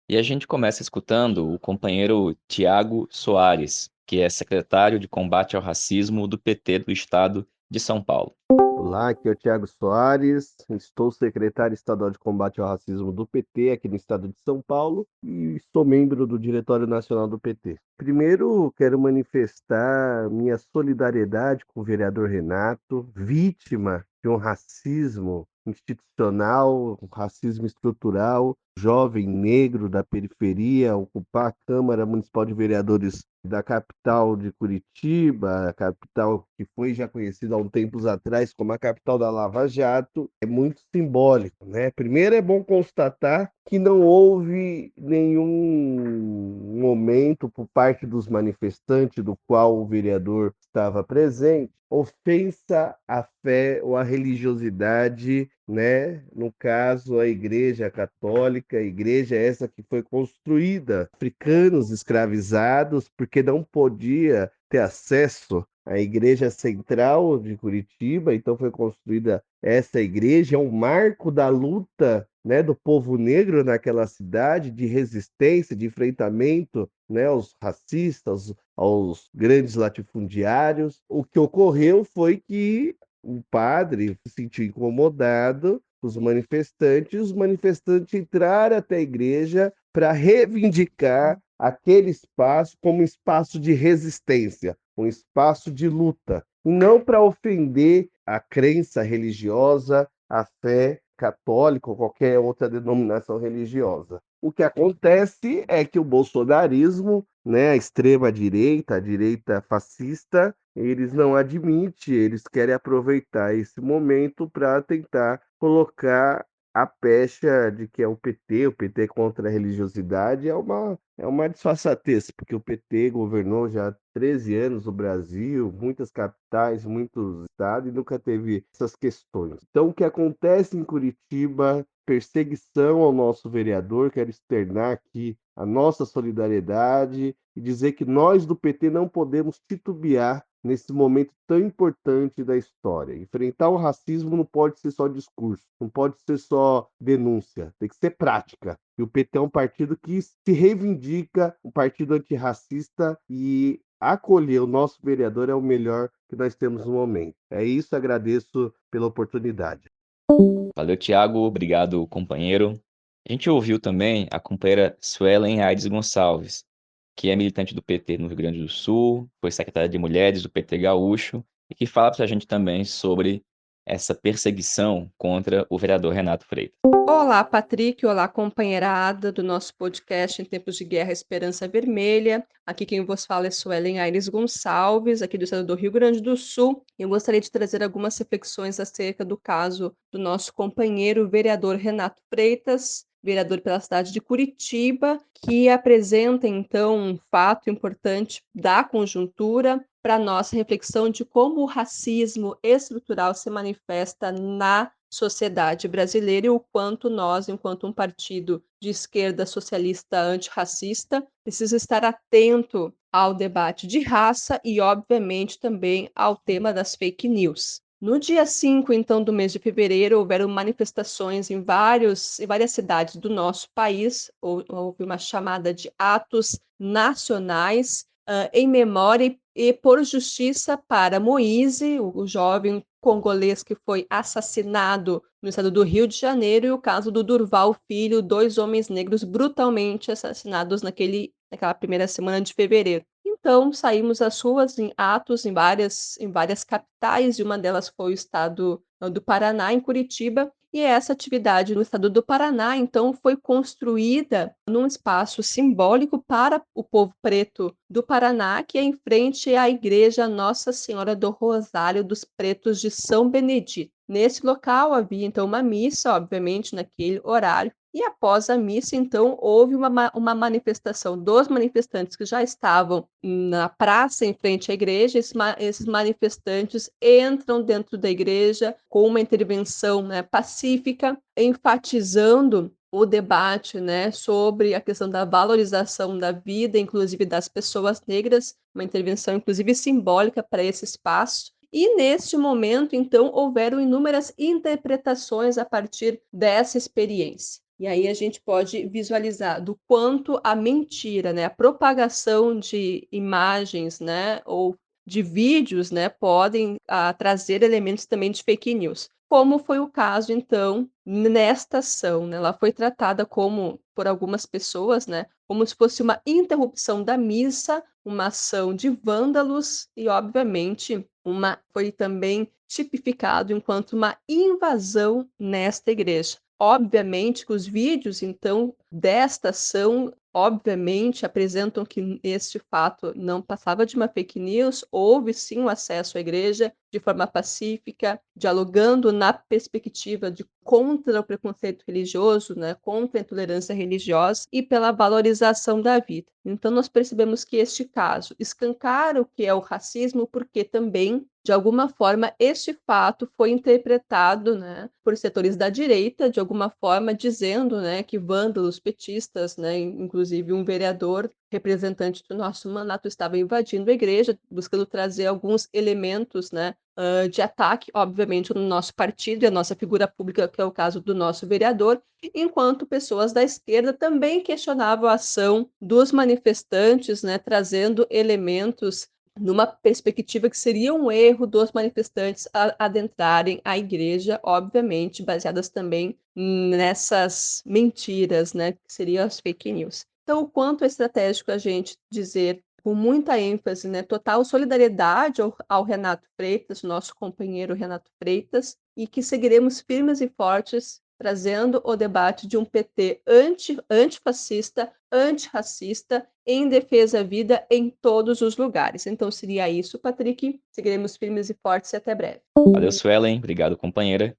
E a gente começa escutando o companheiro Tiago Soares, que é secretário de combate ao racismo do PT do Estado de São Paulo. Olá, aqui é o Thiago Soares, estou secretário estadual de combate ao racismo do PT aqui no estado de São Paulo e sou membro do Diretório Nacional do PT. Primeiro, quero manifestar minha solidariedade com o vereador Renato, vítima de um racismo institucional, um racismo estrutural, jovem negro da periferia, ocupar a Câmara Municipal de Vereadores da capital de Curitiba, a capital que foi já conhecida há um tempos atrás como a capital da Lava Jato, é muito simbólico, né? Primeiro é bom constatar que não houve nenhum momento por parte dos manifestantes do qual o vereador estava presente ofensa à fé ou à religiosidade, né? No caso, a Igreja Católica, a igreja essa que foi construída, africanos escravizados, porque não podia ter acesso à igreja central de Curitiba, então foi construída essa igreja, é um marco da luta, né, do povo negro naquela cidade, de resistência, de enfrentamento, né, aos racistas, aos grandes latifundiários. O que ocorreu foi que o padre se sentiu incomodado com os manifestantes entraram até a igreja para reivindicar aquele espaço como um espaço de resistência, um espaço de luta, e não para ofender a crença religiosa, a fé católica ou qualquer outra denominação religiosa. O que acontece é que o bolsonarismo, né, a extrema direita, a direita fascista, eles não admitem, eles querem aproveitar esse momento para tentar colocar a pecha de que é o PT contra a religiosidade é uma disfarçatez, porque o PT governou já há 13 anos o Brasil, muitas capitais, muitos estados, e nunca teve essas questões. Então, o que acontece em Curitiba, perseguição ao nosso vereador, quero externar aqui a nossa solidariedade e dizer que nós do PT não podemos titubear nesse momento tão importante da história. Enfrentar o racismo não pode ser só discurso, não pode ser só denúncia, tem que ser prática. E o PT é um partido que se reivindica, um partido antirracista, e acolher o nosso vereador é o melhor que nós temos no momento. É isso, agradeço pela oportunidade. Valeu, Tiago. Obrigado, companheiro. A gente ouviu também a companheira Suelen Aires Gonçalves, que é militante do PT no Rio Grande do Sul, foi secretária de Mulheres do PT Gaúcho, e que fala para a gente também sobre essa perseguição contra o vereador Renato Freitas. Olá, Patrick. Olá, companheirada do nosso podcast Em Tempos de Guerra, Esperança Vermelha. Aqui quem vos fala é Suelen Aires Gonçalves, aqui do estado do Rio Grande do Sul. Eu gostaria de trazer algumas reflexões acerca do caso do nosso companheiro vereador Renato Freitas, vereador pela cidade de Curitiba, que apresenta, então, um fato importante da conjuntura para nossa reflexão de como o racismo estrutural se manifesta na sociedade brasileira e o quanto nós, enquanto um partido de esquerda socialista antirracista, precisa estar atento ao debate de raça e, obviamente, também ao tema das fake news. No dia 5, então, do mês de fevereiro, houveram manifestações em várias cidades do nosso país. Houve uma chamada de atos nacionais em memória e por justiça para Moise, o jovem congolês que foi assassinado no estado do Rio de Janeiro, e o caso do Durval Filho, 2 homens negros brutalmente assassinados naquela primeira semana de fevereiro. Então, saímos às ruas em atos em várias capitais, e uma delas foi o estado do Paraná, em Curitiba, e essa atividade no estado do Paraná, então, foi construída num espaço simbólico para o povo preto do Paraná, que é em frente à igreja Nossa Senhora do Rosário dos Pretos de São Benedito. Nesse local havia, então, uma missa, obviamente, naquele horário, e após a missa, então, houve uma manifestação dos manifestantes que já estavam na praça em frente à igreja. Esses manifestantes entram dentro da igreja com uma intervenção, né, pacífica, enfatizando o debate, né, sobre a questão da valorização da vida, inclusive das pessoas negras, uma intervenção, inclusive, simbólica para esse espaço. E neste momento, então, houveram inúmeras interpretações a partir dessa experiência. E aí a gente pode visualizar do quanto a mentira, né, a propagação de imagens, né, ou de vídeos, né, podem trazer elementos também de fake news. Como foi o caso, então, nesta ação, né? Ela foi tratada como, por algumas pessoas, né, como se fosse uma interrupção da missa, uma ação de vândalos e, obviamente, foi também tipificado enquanto uma invasão nesta igreja. Obviamente que os vídeos, então, desta ação, obviamente, apresentam que este fato não passava de uma fake news, houve sim um acesso à igreja de forma pacífica, dialogando na perspectiva de contra o preconceito religioso, né, contra a intolerância religiosa e pela valorização da vida. Então, nós percebemos que este caso escancara o que é o racismo, porque também, de alguma forma, este fato foi interpretado, né, por setores da direita, de alguma forma, dizendo, né, que vândalos petistas, né, inclusive um vereador representante do nosso mandato estava invadindo a igreja, buscando trazer alguns elementos, né, de ataque, obviamente, no nosso partido e a nossa figura pública, que é o caso do nosso vereador, enquanto pessoas da esquerda também questionavam a ação dos manifestantes, né, trazendo elementos numa perspectiva que seria um erro dos manifestantes adentrarem a igreja, obviamente, baseadas também nessas mentiras, né, que seriam as fake news. Então, o quanto é estratégico a gente dizer com muita ênfase, né, total solidariedade ao Renato Freitas, nosso companheiro Renato Freitas, e que seguiremos firmes e fortes trazendo o debate de um PT antifascista, antirracista, em defesa à vida em todos os lugares. Então seria isso, Patrick. Seguiremos firmes e fortes e até breve. Valeu, Suelen. Obrigado, companheira.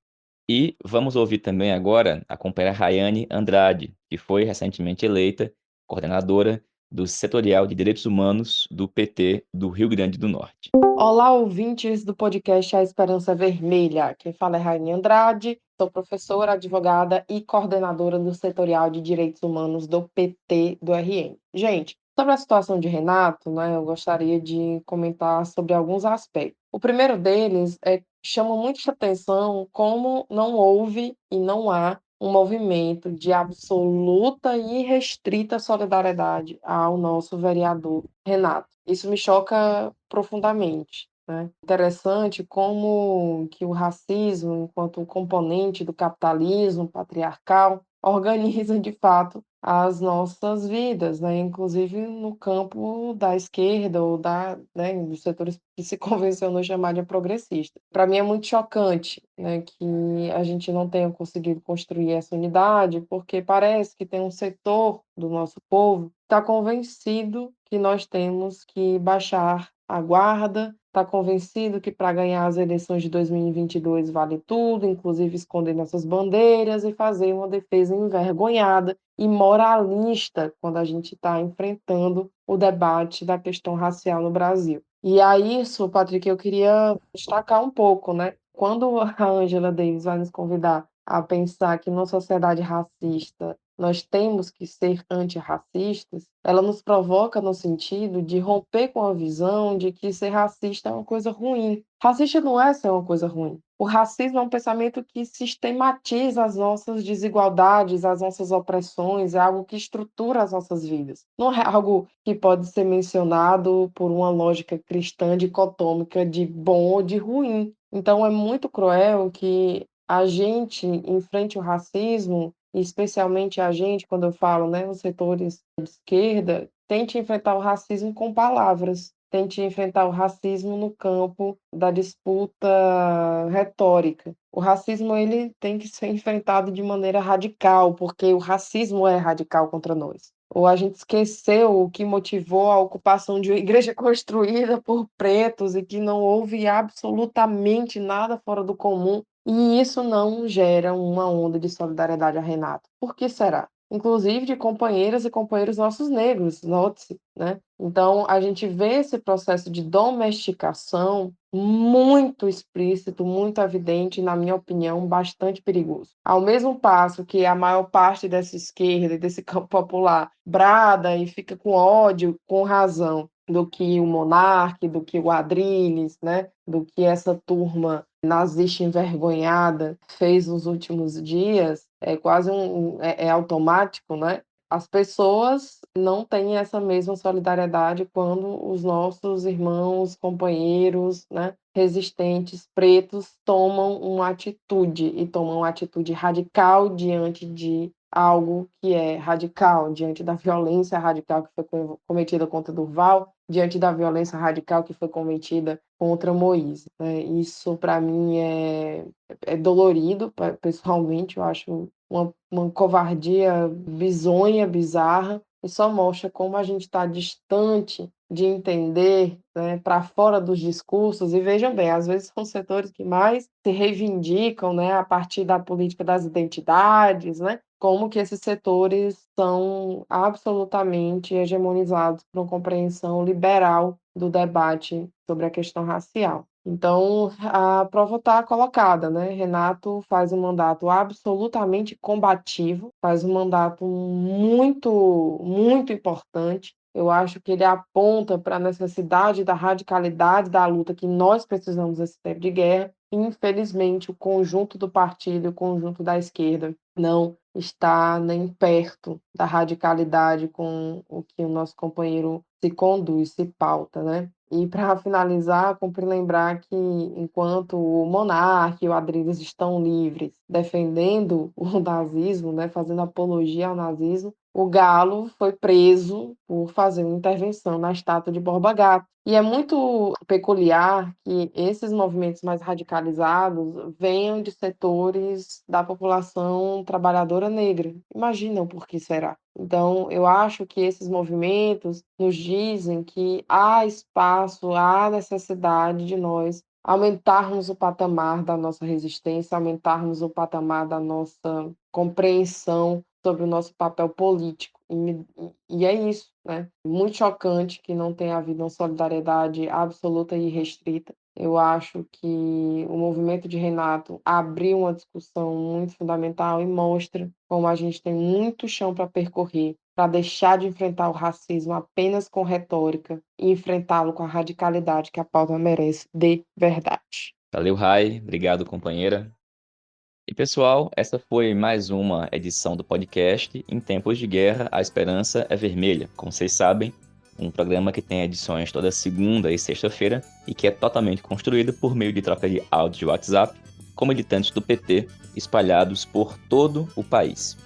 E vamos ouvir também agora a companheira Rayane Andrade, que foi recentemente eleita coordenadora do Setorial de Direitos Humanos do PT do Rio Grande do Norte. Olá, ouvintes do podcast A Esperança Vermelha. Quem fala é Rayane Andrade, sou professora, advogada e coordenadora do Setorial de Direitos Humanos do PT do RN. Gente, sobre a situação de Renato, né, eu gostaria de comentar sobre alguns aspectos. O primeiro deles é que chama muita atenção como não houve e não há um movimento de absoluta e irrestrita solidariedade ao nosso vereador Renato. Isso me choca profundamente, né? Interessante como que o racismo, enquanto componente do capitalismo patriarcal, organiza de fato as nossas vidas, né? Inclusive no campo da esquerda ou né, dos setores que se convencionou chamar de progressista. Para mim é muito chocante, né, que a gente não tenha conseguido construir essa unidade, porque parece que tem um setor do nosso povo que está convencido que nós temos que baixar a guarda, está convencido que para ganhar as eleições de 2022 vale tudo, inclusive esconder nossas bandeiras e fazer uma defesa envergonhada e moralista quando a gente está enfrentando o debate da questão racial no Brasil. E a isso, Patrick, eu queria destacar um pouco, né? Quando a Angela Davis vai nos convidar a pensar que numa sociedade racista nós temos que ser antirracistas, ela nos provoca no sentido de romper com a visão de que ser racista é uma coisa ruim. Racista não é ser uma coisa ruim. O racismo é um pensamento que sistematiza as nossas desigualdades, as nossas opressões, é algo que estrutura as nossas vidas. Não é algo que pode ser mencionado por uma lógica cristã dicotômica de bom ou de ruim. Então é muito cruel que a gente enfrente o racismo, especialmente a gente, quando eu falo, né, os setores de esquerda, tente enfrentar o racismo com palavras, tente enfrentar o racismo no campo da disputa retórica. O racismo ele tem que ser enfrentado de maneira radical, porque o racismo é radical contra nós. Ou a gente esqueceu o que motivou a ocupação de uma igreja construída por pretos e que não houve absolutamente nada fora do comum, e isso não gera uma onda de solidariedade a Renato. Por que será? Inclusive de companheiras e companheiros nossos negros, note-se, né? Então, a gente vê esse processo de domesticação muito explícito, muito evidente, e, na minha opinião, bastante perigoso. Ao mesmo passo que a maior parte dessa esquerda e desse campo popular brada e fica com ódio, com razão, do que o Monark, do que o Adrilles, né? Do que essa turma nazista envergonhada fez nos últimos dias, é quase é automático, né? as pessoas não têm essa mesma solidariedade quando os nossos irmãos, companheiros, né, resistentes, pretos, tomam uma atitude radical diante de algo que é radical, diante da violência radical que foi cometida contra Durval, diante da violência radical que foi cometida contra Moise, né? Isso, para mim, é dolorido, pessoalmente, eu acho uma covardia bizonha, bizarra, e só mostra como a gente está distante de entender, né, para fora dos discursos. E vejam bem, às vezes são setores que mais se reivindicam, né, a partir da política das identidades, né, como que esses setores são absolutamente hegemonizados por uma compreensão liberal do debate sobre a questão racial. Então, a prova está colocada, né? Renato faz um mandato absolutamente combativo, faz um mandato muito, muito importante. Eu acho que ele aponta para a necessidade da radicalidade da luta que nós precisamos nesse tempo de guerra. E, infelizmente, o conjunto do partido, o conjunto da esquerda, não está nem perto da radicalidade com o que o nosso companheiro se conduz, se pauta, né? E para finalizar, cumpre lembrar que enquanto o Monark e o Adriles estão livres defendendo o nazismo, né, fazendo apologia ao nazismo, o Galo foi preso por fazer uma intervenção na estátua de Borba Gato. E é muito peculiar que esses movimentos mais radicalizados venham de setores da população trabalhadora negra. Imaginam por que será? Então, eu acho que esses movimentos nos dizem que há espaço, há necessidade de nós aumentarmos o patamar da nossa resistência, aumentarmos o patamar da nossa compreensão sobre o nosso papel político. E é isso, né? Muito chocante que não tenha havido uma solidariedade absoluta e restrita. Eu acho que o movimento de Renato abriu uma discussão muito fundamental e mostra como a gente tem muito chão para percorrer para deixar de enfrentar o racismo apenas com retórica e enfrentá-lo com a radicalidade que a pauta merece de verdade. Valeu, Rai. Obrigado, companheira. E pessoal, essa foi mais uma edição do podcast Em Tempos de Guerra, a Esperança é Vermelha. Como vocês sabem, um programa que tem edições toda segunda e sexta-feira e que é totalmente construído por meio de troca de áudio de WhatsApp com militantes do PT espalhados por todo o país.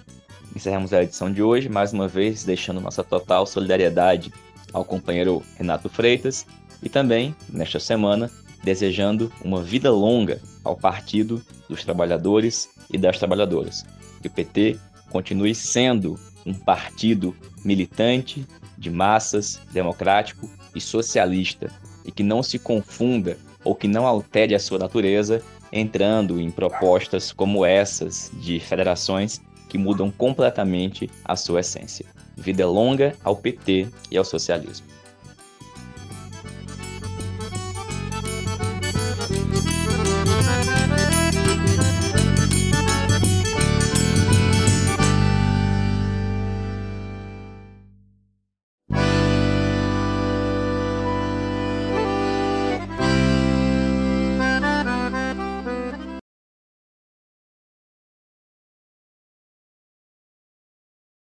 Encerramos a edição de hoje, mais uma vez deixando nossa total solidariedade ao companheiro Renato Freitas e também, nesta semana, desejando uma vida longa ao Partido dos Trabalhadores e das Trabalhadoras. Que o PT continue sendo um partido militante, de massas, democrático e socialista, e que não se confunda ou que não altere a sua natureza entrando em propostas como essas de federações que mudam completamente a sua essência. Vida longa ao PT e ao socialismo.